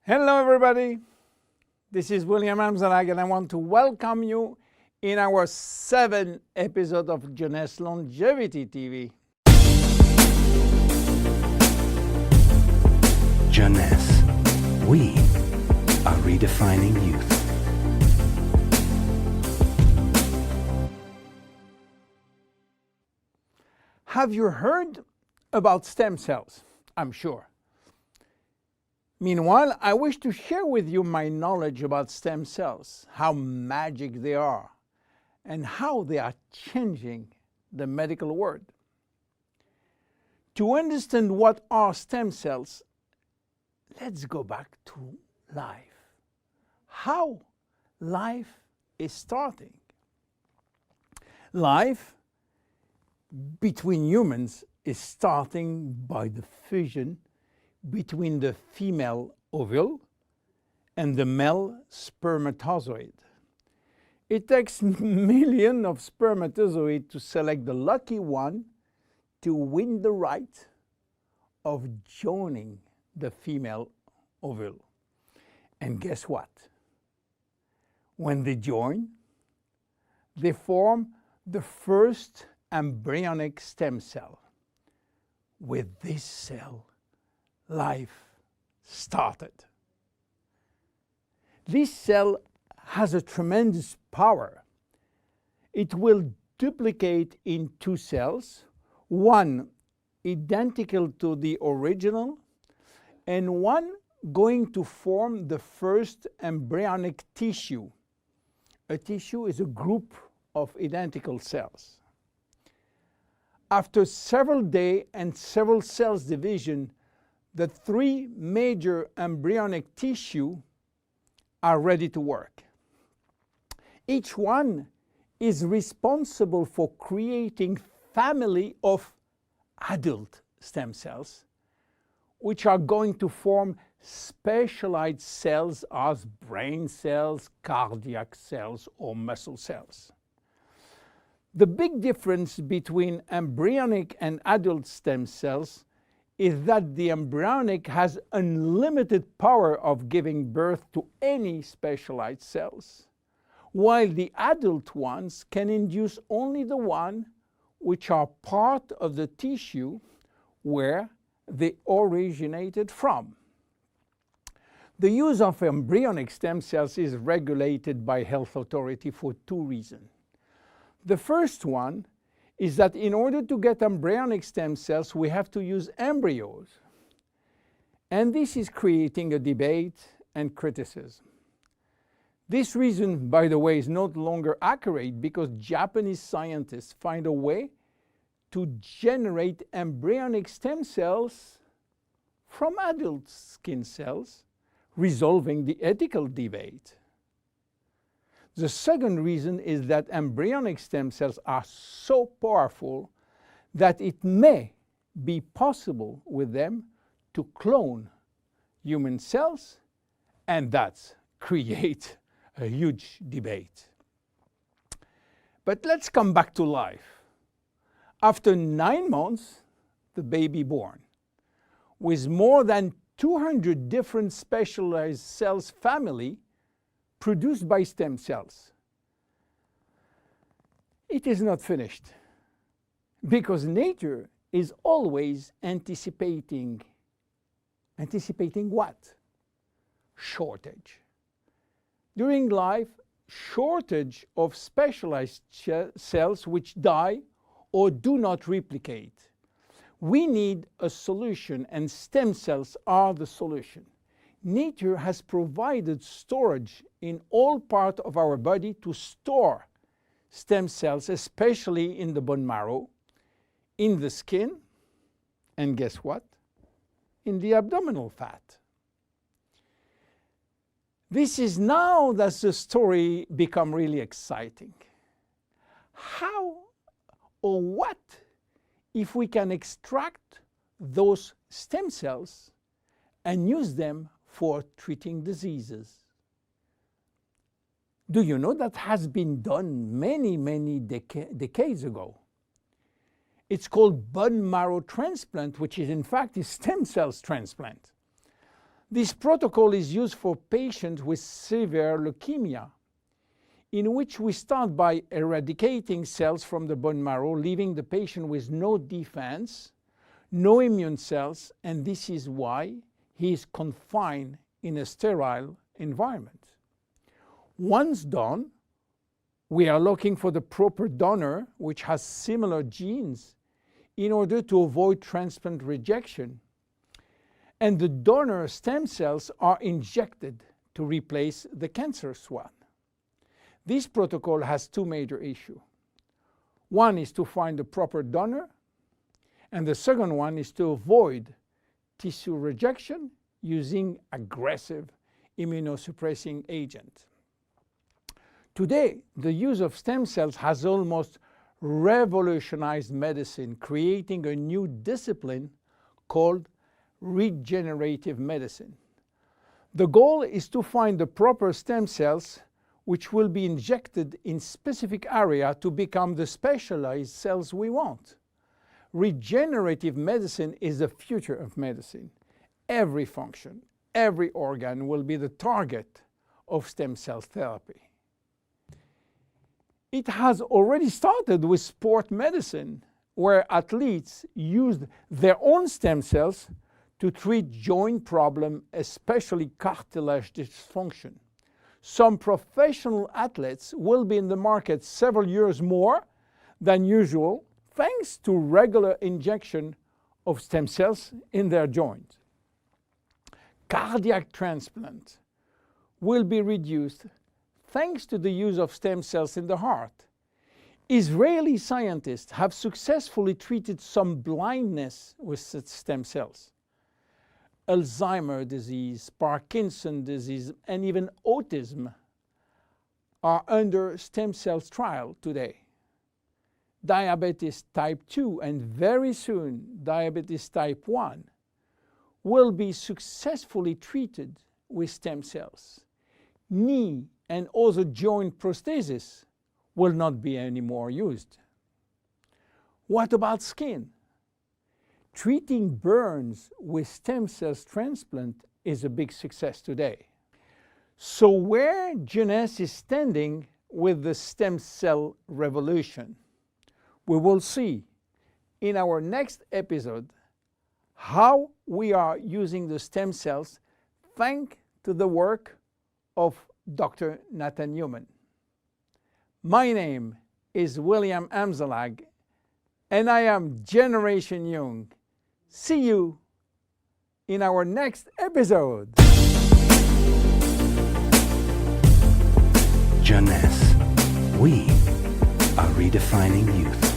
Hello everybody, this is William Amzalag and I want to welcome you in our 7th episode of Jeunesse Longevity TV. Jeunesse, we are redefining youth. Have you heard about stem cells? I'm sure. Meanwhile, I wish to share with you my knowledge about stem cells, how magic they are, and how they are changing the medical world. To understand what are stem cells, let's go back to life. How life is starting. Life between humans is starting by the fusion between the female ovule and the male spermatozoid. It takes millions of spermatozoids to select the lucky one to win the right of joining the female ovule. And guess what? When they join, they form the first embryonic stem cell. With this cell, life started. This cell has a tremendous power. It will duplicate in 2 cells, one identical to the original, and one going to form the first embryonic tissue. A tissue is a group of identical cells. After several days and several cells division, the 3 major embryonic tissue are ready to work. Each one is responsible for creating family of adult stem cells, which are going to form specialized cells as brain cells, cardiac cells, or muscle cells. The big difference between embryonic and adult stem cells is that the embryonic has unlimited power of giving birth to any specialized cells, while the adult ones can induce only the one which are part of the tissue where they originated from. The use of embryonic stem cells is regulated by health authority for 2 reasons. The first one is that in order to get embryonic stem cells, we have to use embryos. And this is creating a debate and criticism. This reason, by the way, is no longer accurate because Japanese scientists find a way to generate embryonic stem cells from adult skin cells, resolving the ethical debate. The second reason is that embryonic stem cells are so powerful that it may be possible with them to clone human cells, and that's create a huge debate. But let's come back to life. After 9 months, the baby born, with more than 200 different specialized cells family produced by stem cells. It is not finished because nature is always anticipating what? Shortage. During life, shortage of specialized cells which die or do not replicate. We need a solution, and stem cells are the solution. Nature has provided storage in all parts of our body to store stem cells, especially in the bone marrow, in the skin, and guess what? In the abdominal fat. This is now that the story becomes really exciting. How or what if we can extract those stem cells and use them for treating diseases? Do you know that has been done many decades ago? It's called bone marrow transplant, which is in fact a stem cells transplant. This protocol is used for patients with severe leukemia, in which we start by eradicating cells from the bone marrow, leaving the patient with no defense, no immune cells, and this is why he is confined in a sterile environment. Once done, we are looking for the proper donor which has similar genes in order to avoid transplant rejection. And the donor stem cells are injected to replace the cancerous one. This protocol has two major issues. One is to find the proper donor, and the second one is to avoid tissue rejection using aggressive immunosuppressing agent. Today, the use of stem cells has almost revolutionized medicine, creating a new discipline called regenerative medicine. The goal is to find the proper stem cells which will be injected in specific area to become the specialized cells we want. Regenerative medicine is the future of medicine. Every function, every organ will be the target of stem cell therapy. It has already started with sport medicine, where athletes used their own stem cells to treat joint problems, especially cartilage dysfunction. Some professional athletes will be in the market several years more than usual, thanks to regular injection of stem cells in their joints. Cardiac transplant will be reduced thanks to the use of stem cells in the heart. Israeli scientists have successfully treated some blindness with stem cells. Alzheimer's disease, Parkinson's disease, and even autism are under stem cells trial today. Diabetes type 2 and very soon diabetes type 1 will be successfully treated with stem cells. Knee and other joint prosthesis will not be anymore used. What about skin? Treating burns with stem cells transplant is a big success today. So where Jeunesse is standing with the stem cell revolution? We will see in our next episode how we are using the stem cells thanks to the work of Dr. Nathan Newman. My name is William Amzalag, and I am Generation Young. See you in our next episode. Jeunesse. We are redefining youth.